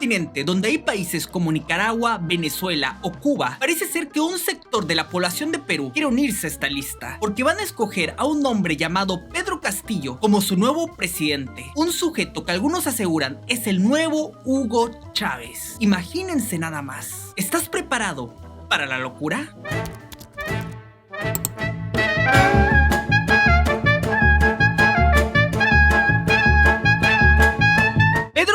continente donde hay países como Nicaragua, Venezuela o Cuba, parece ser que un sector de la población de Perú quiere unirse a esta lista, porque van a escoger a un hombre llamado Pedro Castillo como su nuevo presidente, un sujeto que algunos aseguran es el nuevo Hugo Chávez. Imagínense nada más. ¿Estás preparado para la locura?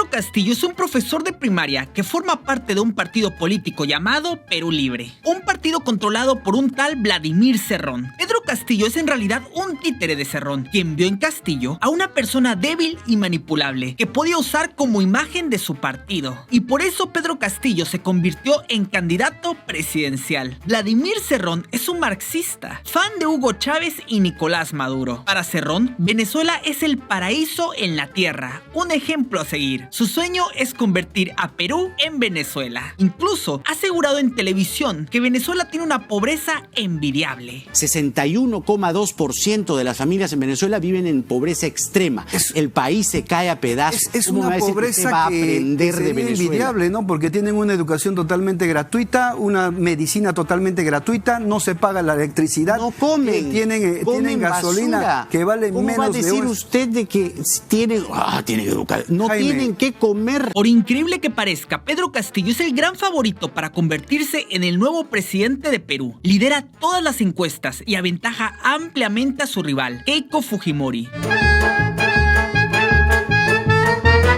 Castillo es un profesor de primaria que forma parte de un partido político llamado Perú Libre, un partido controlado por un tal Vladimir Cerrón. Pedro Castillo es en realidad un títere de Cerrón, quien vio en Castillo a una persona débil y manipulable que podía usar como imagen de su partido, y por eso Pedro Castillo se convirtió en candidato presidencial. Vladimir Cerrón es un marxista, fan de Hugo Chávez y Nicolás Maduro. Para Cerrón, Venezuela es el paraíso en la tierra, un ejemplo a seguir. Su sueño es convertir a Perú en Venezuela. Incluso ha asegurado en televisión que Venezuela tiene una pobreza envidiable. 61,2% de las familias en Venezuela viven en pobreza extrema. El país se cae a pedazos. Es una pobreza va a aprender de Venezuela? Envidiable, ¿no? Porque tienen una educación totalmente gratuita, una medicina totalmente gratuita, no se paga la electricidad. No comen. Tienen gasolina basura que vale menos de... ¿Cómo va a decir usted de que tienen que educar? No, Jaime, tienen que comer. Por increíble que parezca, Pedro Castillo es el gran favorito para convertirse en el nuevo presidente de Perú. Lidera todas las encuestas y aventaja ampliamente a su rival, Keiko Fujimori.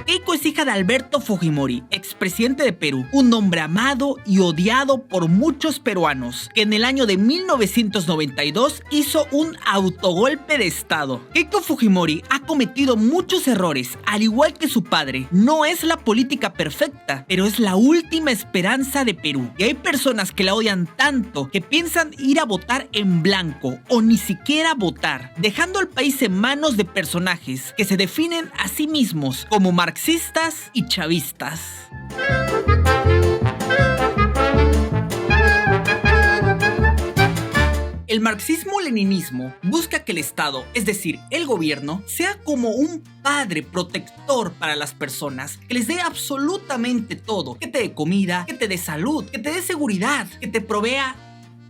Keiko es hija de Alberto Fujimori, expresidente de Perú, un hombre amado y odiado por muchos peruanos, que en el año de 1992 hizo un autogolpe de estado. Keiko Fujimori ha cometido muchos errores, al igual que su padre. No es la política perfecta, pero es la última esperanza de Perú. Y hay personas que la odian tanto que piensan ir a votar en blanco o ni siquiera votar, dejando al país en manos de personajes que se definen a sí mismos como marxistas y chavistas. El marxismo-leninismo busca que el Estado, es decir, el gobierno, sea como un padre protector para las personas, que les dé absolutamente todo, que te dé comida, que te dé salud, que te dé seguridad, que te provea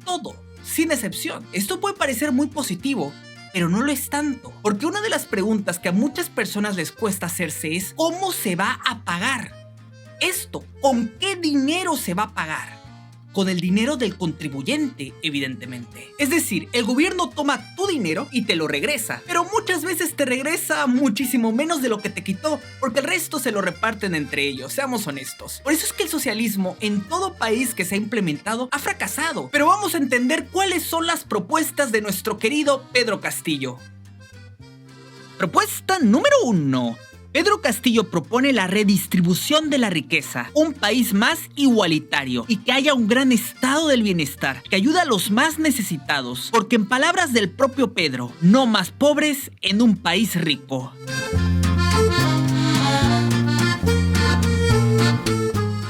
todo, sin excepción. Esto puede parecer muy positivo, pero no lo es tanto, porque una de las preguntas que a muchas personas les cuesta hacerse es ¿cómo se va a pagar esto? ¿Con qué dinero se va a pagar? Con el dinero del contribuyente, evidentemente. Es decir, el gobierno toma tu dinero y te lo regresa, pero muchas veces te regresa muchísimo menos de lo que te quitó, porque el resto se lo reparten entre ellos, seamos honestos. Por eso es que el socialismo en todo país que se ha implementado ha fracasado. Pero vamos a entender cuáles son las propuestas de nuestro querido Pedro Castillo. Propuesta número 1. Pedro Castillo propone la redistribución de la riqueza, un país más igualitario y que haya un gran estado del bienestar que ayude a los más necesitados, porque en palabras del propio Pedro, no más pobres en un país rico.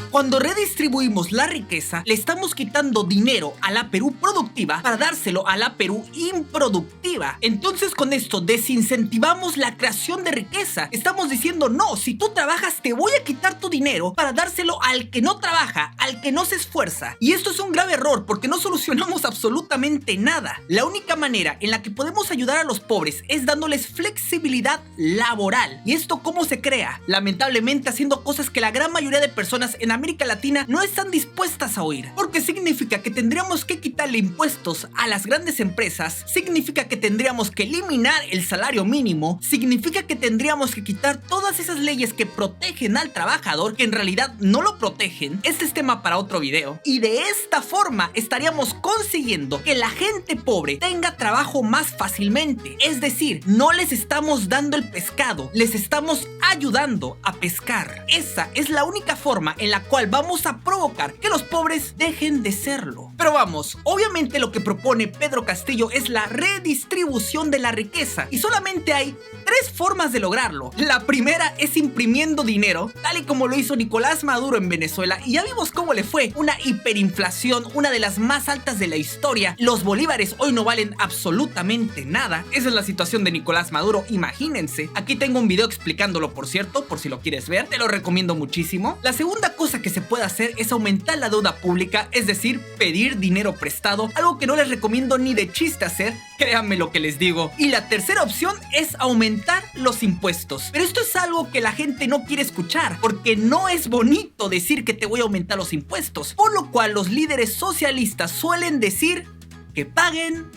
Cuando redistribuimos la riqueza, le estamos quitando dinero a la Perú productiva para dárselo a la Perú improductiva. Entonces con esto desincentivamos la creación de riqueza. Estamos diciendo, no, si tú trabajas te voy a quitar tu dinero para dárselo al que no trabaja, al que no se esfuerza. Y esto es un grave error porque no solucionamos absolutamente nada. La única manera en la que podemos ayudar a los pobres es dándoles flexibilidad laboral. ¿Y esto cómo se crea? Lamentablemente haciendo cosas que la gran mayoría de personas en América Latina no están dispuestas a oír, porque significa que tendríamos que quitarle impuestos a las grandes empresas, significa que tendríamos que eliminar el salario mínimo, significa que tendríamos que quitar todas esas leyes que protegen al trabajador, que en realidad no lo protegen. Este es tema para otro video. Y de esta forma estaríamos consiguiendo que la gente pobre tenga trabajo más fácilmente. Es decir, no les estamos dando el pescado, les estamos ayudando a pescar. Esa es la única forma en la cual vamos a provocar que los pobres dejen de serlo. Pero Pero vamos, obviamente lo que propone Pedro Castillo es la redistribución de la riqueza y solamente hay 3 formas de lograrlo. La primera es imprimiendo dinero, tal y como lo hizo Nicolás Maduro en Venezuela, y ya vimos cómo le fue. Una hiperinflación, una de las más altas de la historia. Los bolívares hoy no valen absolutamente nada. Esa es la situación de Nicolás Maduro, imagínense. Aquí tengo un video explicándolo, por cierto, por si lo quieres ver, te lo recomiendo muchísimo. La segunda cosa que se puede hacer es aumentar la deuda pública, es decir, pedir dinero prestado, algo que no les recomiendo ni de chiste hacer, créanme lo que les digo. Y la tercera opción es aumentar los impuestos. Pero esto es algo que la gente no quiere escuchar, porque no es bonito decir que te voy a aumentar los impuestos, por lo cual los líderes socialistas suelen decir que paguen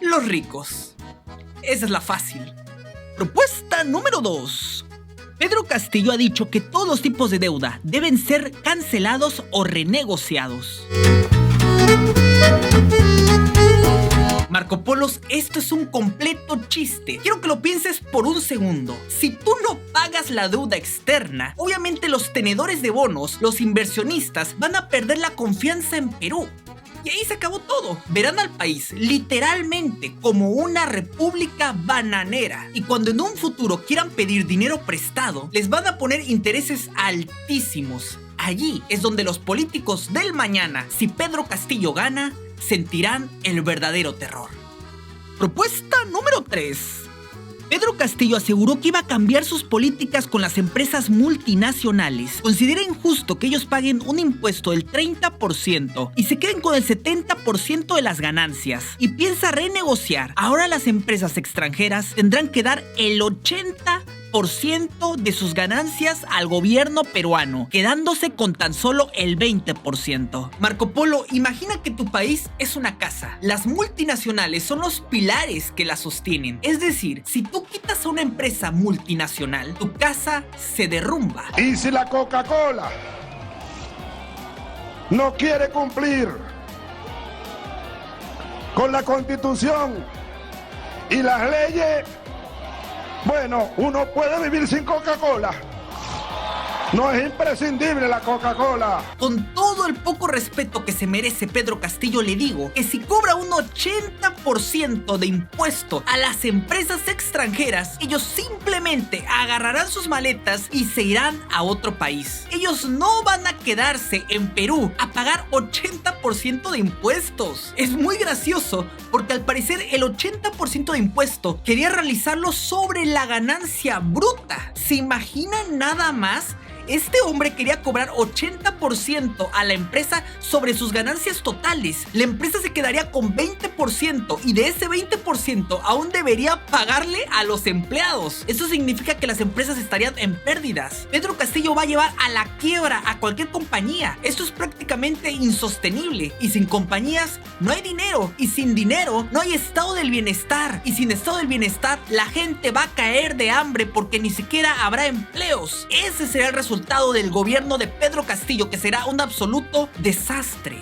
los ricos. Esa es la fácil. Propuesta número 2. Pedro Castillo ha dicho que todos los tipos de deuda deben ser cancelados o renegociados. Marco Polos, esto es un completo chiste. Quiero que lo pienses por un segundo. Si tú no pagas la deuda externa, obviamente los tenedores de bonos, los inversionistas, van a perder la confianza en Perú. Y ahí se acabó todo. Verán al país literalmente como una república bananera. Y cuando en un futuro quieran pedir dinero prestado, les van a poner intereses altísimos. Allí es donde los políticos del mañana, si Pedro Castillo gana, sentirán el verdadero terror. Propuesta número 3. Pedro Castillo aseguró que iba a cambiar sus políticas con las empresas multinacionales. Considera injusto que ellos paguen un impuesto del 30% y se queden con el 70% de las ganancias. Y piensa renegociar. Ahora las empresas extranjeras tendrán que dar el 80% de sus ganancias al gobierno peruano, quedándose con tan solo el 20%. Marco Polo, imagina que tu país es una casa. Las multinacionales son los pilares que la sostienen. Es decir, si tú quitas a una empresa multinacional, tu casa se derrumba. Y si la Coca-Cola no quiere cumplir con la Constitución y las leyes, bueno, uno puede vivir sin Coca-Cola. No es imprescindible la Coca-Cola. Con todo el poco respeto que se merece Pedro Castillo, le digo que si cobra un 80% de impuesto a las empresas extranjeras, ellos simplemente agarrarán sus maletas y se irán a otro país. Ellos no van a quedarse en Perú a pagar 80% de impuestos. Es muy gracioso porque al parecer el 80% de impuesto quería realizarlo sobre la ganancia bruta. ¿Se imaginan nada más? Este hombre quería cobrar 80% a la empresa sobre sus ganancias totales. La empresa se quedaría con 20% y de ese 20% aún debería pagarle a los empleados. Eso significa que las empresas estarían en pérdidas. Pedro Castillo va a llevar a la quiebra a cualquier compañía. Esto es prácticamente insostenible. Y sin compañías no hay dinero. Y sin dinero no hay estado del bienestar. Y sin estado del bienestar la gente va a caer de hambre porque ni siquiera habrá empleos. Ese será el resultado del gobierno de Pedro Castillo, que será un absoluto desastre.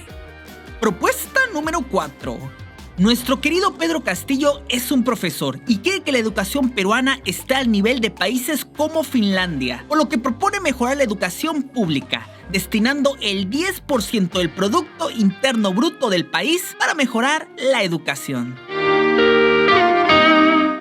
Propuesta número 4. Nuestro querido Pedro Castillo es un profesor y quiere que la educación peruana esté al nivel de países como Finlandia, por lo que propone mejorar la educación pública, destinando el 10% del Producto Interno Bruto del país para mejorar la educación.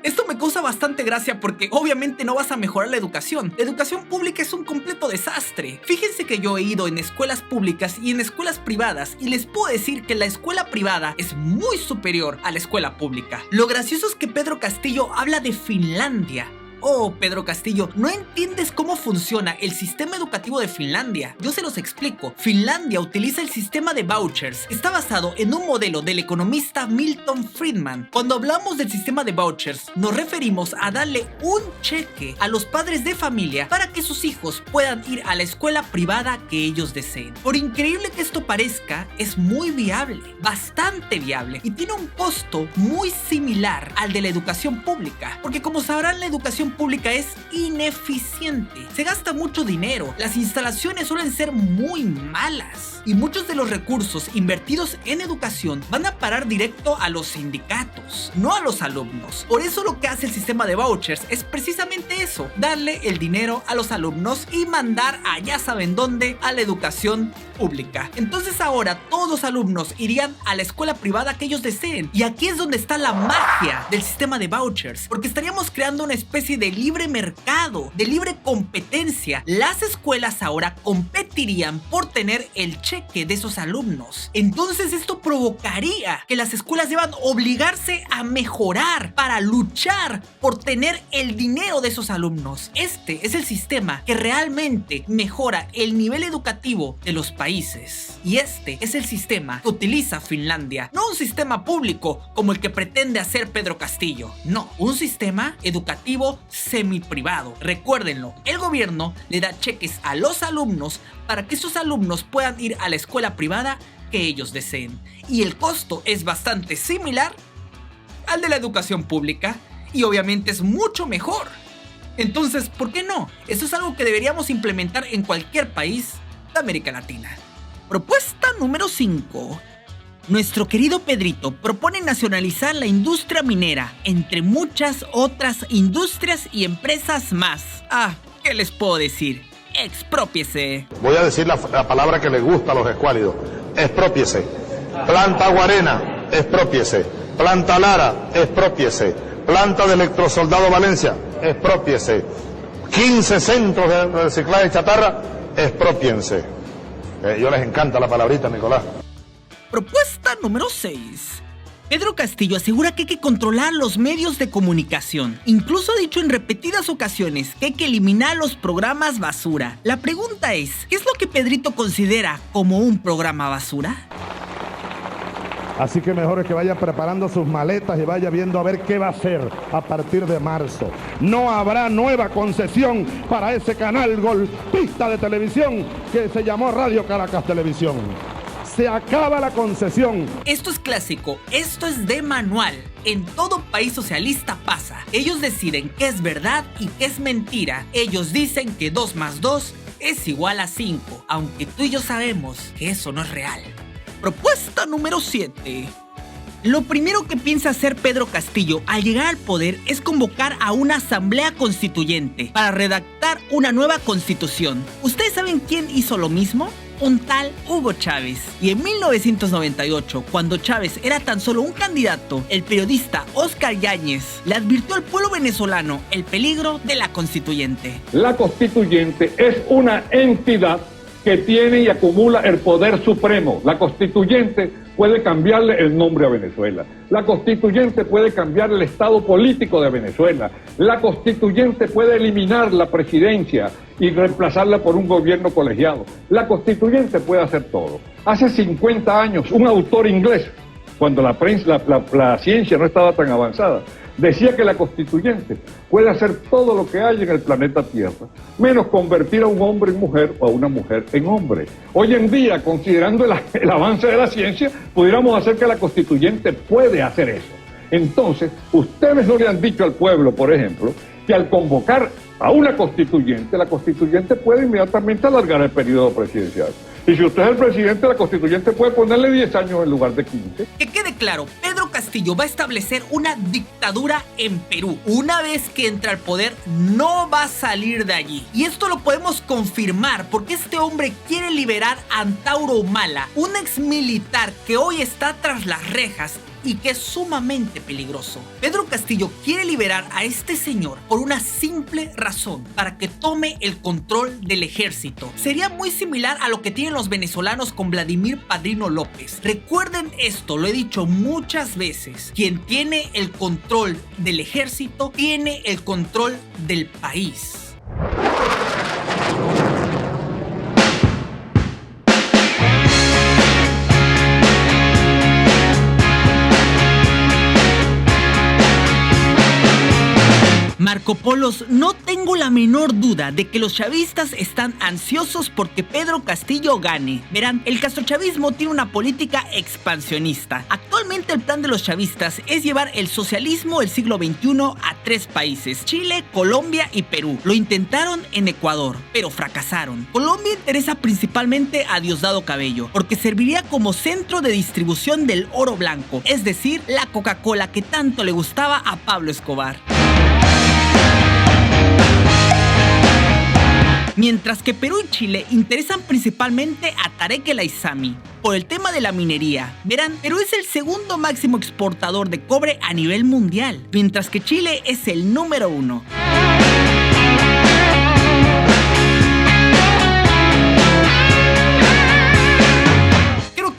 Esto me causa bastante gracia porque obviamente no vas a mejorar la educación. La educación pública es un completo desastre. Fíjense que yo he ido en escuelas públicas y en escuelas privadas y les puedo decir que la escuela privada es muy superior a la escuela pública. Lo gracioso es que Pedro Castillo habla de Finlandia. Oh, Pedro Castillo, no entiendes cómo funciona el sistema educativo de Finlandia. Yo se los explico. Finlandia utiliza el sistema de vouchers. Está basado en un modelo del economista Milton Friedman. Cuando hablamos del sistema de vouchers, nos referimos a darle un cheque a los padres de familia para que sus hijos puedan ir a la escuela privada que ellos deseen. Por increíble que esto parezca, es muy viable, bastante viable, y tiene un costo muy similar al de la educación pública. Porque como sabrán, la educación educación pública es ineficiente. Se gasta mucho dinero, las instalaciones suelen ser muy malas y muchos de los recursos invertidos en educación van a parar directo a los sindicatos, no a los alumnos. Por eso lo que hace el sistema de vouchers es precisamente eso, darle el dinero a los alumnos y mandar a ya saben dónde, a la educación pública. Entonces ahora todos los alumnos irían a la escuela privada que ellos deseen, y aquí es donde está la magia del sistema de vouchers, porque estaríamos creando una especie de libre mercado, de libre competencia. Las escuelas ahora competirían por tener el cheque de esos alumnos. Entonces esto provocaría que las escuelas deban obligarse a mejorar para luchar por tener el dinero de esos alumnos. Este es el sistema que realmente mejora el nivel educativo de los países. Y este es el sistema que utiliza Finlandia. No un sistema público como el que pretende hacer Pedro Castillo. No, un sistema educativo semiprivado. Recuérdenlo, el gobierno le da cheques a los alumnos para que esos alumnos puedan ir a la escuela privada que ellos deseen. Y el costo es bastante similar al de la educación pública y obviamente es mucho mejor. Entonces, ¿por qué no? Esto es algo que deberíamos implementar en cualquier país de América Latina. Propuesta número 5. Nuestro querido Pedrito propone nacionalizar la industria minera, entre muchas otras industrias y empresas más. ¿Qué les puedo decir? Exprópiese. Voy a decir la palabra que les gusta a los escuálidos. Exprópiese. Planta Guarena, exprópiese. Planta Lara, exprópiese. Planta de Electrosoldado Valencia, exprópiese. 15 centros de reciclaje de chatarra, expropiense. Yo les encanta la palabrita, Nicolás. Propuesta número 6. Pedro Castillo asegura que hay que controlar los medios de comunicación. Incluso ha dicho en repetidas ocasiones que hay que eliminar los programas basura. La pregunta es, ¿qué es lo que Pedrito considera como un programa basura? Así que mejor es que vaya preparando sus maletas y vaya viendo a ver qué va a hacer a partir de marzo. No habrá nueva concesión para ese canal golpista de televisión que se llamó Radio Caracas Televisión. Se acaba la concesión. Esto es clásico, esto es de manual. En todo país socialista pasa. Ellos deciden qué es verdad y qué es mentira. Ellos dicen que 2 más 2 es igual a 5, aunque tú y yo sabemos que eso no es real. Propuesta número 7. Lo primero que piensa hacer Pedro Castillo al llegar al poder es convocar a una asamblea constituyente para redactar una nueva constitución. ¿Ustedes saben quién hizo lo mismo? Un tal Hugo Chávez. Y en 1998, cuando Chávez era tan solo un candidato, el periodista Oscar Yáñez le advirtió al pueblo venezolano el peligro de la constituyente. La constituyente es una entidad que tiene y acumula el poder supremo. La constituyente puede cambiarle el nombre a Venezuela. La constituyente puede cambiar el estado político de Venezuela. La constituyente puede eliminar la presidencia y reemplazarla por un gobierno colegiado. La constituyente puede hacer todo. Hace 50 años, un autor inglés, cuando la ciencia no estaba tan avanzada, decía que la constituyente puede hacer todo lo que hay en el planeta Tierra, menos convertir a un hombre en mujer o a una mujer en hombre. Hoy en día, considerando el avance de la ciencia, pudiéramos hacer que la constituyente puede hacer eso. Entonces, ustedes no le han dicho al pueblo, por ejemplo, que al convocar a una constituyente, la constituyente puede inmediatamente alargar el periodo presidencial. Y si usted es el presidente, la constituyente puede ponerle 10 años en lugar de 15. Que quede claro, Pedro Castillo va a establecer una dictadura en Perú. Una vez que entra al poder, no va a salir de allí. Y esto lo podemos confirmar porque este hombre quiere liberar a Antauro Humala, un ex militar que hoy está tras las rejas y que es sumamente peligroso. Pedro Castillo quiere liberar a este señor por una simple razón: para que tome el control del ejército. Sería muy similar a lo que tienen los venezolanos con Vladimir Padrino López. Recuerden esto, lo he dicho muchas veces: quien tiene el control del ejército tiene el control del país. Marco Polos, no tengo la menor duda de que los chavistas están ansiosos porque Pedro Castillo gane. Verán, el castrochavismo tiene una política expansionista. Actualmente el plan de los chavistas es llevar el socialismo del siglo XXI a 3 países: Chile, Colombia y Perú. Lo intentaron en Ecuador, pero fracasaron. Colombia interesa principalmente a Diosdado Cabello, porque serviría como centro de distribución del oro blanco, es decir, la Coca-Cola que tanto le gustaba a Pablo Escobar. Mientras que Perú y Chile interesan principalmente a Tarek El Aissami por el tema de la minería. Verán, Perú es el segundo máximo exportador de cobre a nivel mundial, mientras que Chile es el número 1.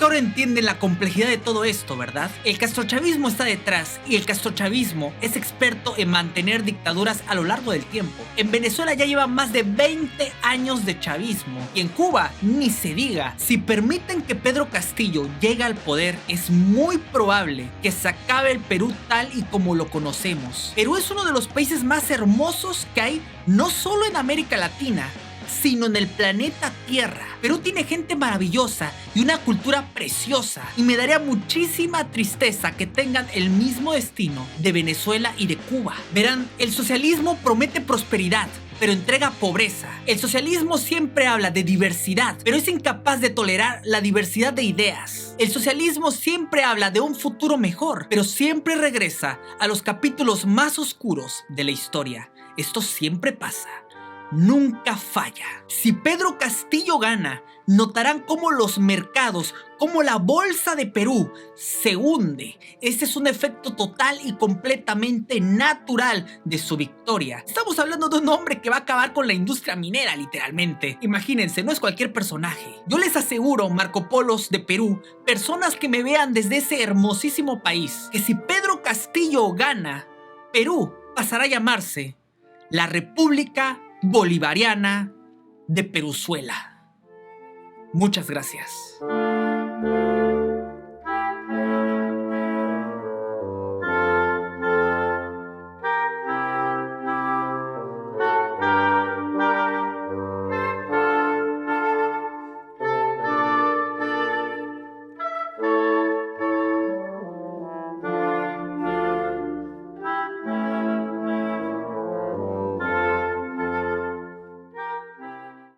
Ahora entienden la complejidad de todo esto, ¿verdad? El castrochavismo está detrás y el castrochavismo es experto en mantener dictaduras a lo largo del tiempo. En Venezuela ya lleva más de 20 años de chavismo y en Cuba ni se diga. Si permiten que Pedro Castillo llegue al poder, es muy probable que se acabe el Perú tal y como lo conocemos. Perú es uno de los países más hermosos que hay, no solo en América Latina, sino en el planeta Tierra. Perú tiene gente maravillosa y una cultura preciosa, y me daría muchísima tristeza que tengan el mismo destino de Venezuela y de Cuba. Verán, el socialismo promete prosperidad, pero entrega pobreza. El socialismo siempre habla de diversidad, pero es incapaz de tolerar la diversidad de ideas. El socialismo siempre habla de un futuro mejor, pero siempre regresa a los capítulos más oscuros de la historia. Esto siempre pasa. Nunca falla. Si Pedro Castillo gana, notarán cómo los mercados, como la bolsa de Perú, se hunde. Este es un efecto total y completamente natural de su victoria. Estamos hablando de un hombre que va a acabar con la industria minera, literalmente. Imagínense, no es cualquier personaje. Yo les aseguro, Marco Polos de Perú, personas que me vean desde ese hermosísimo país, que si Pedro Castillo gana, Perú pasará a llamarse la República Bolivariana de Peruzuela. Muchas gracias.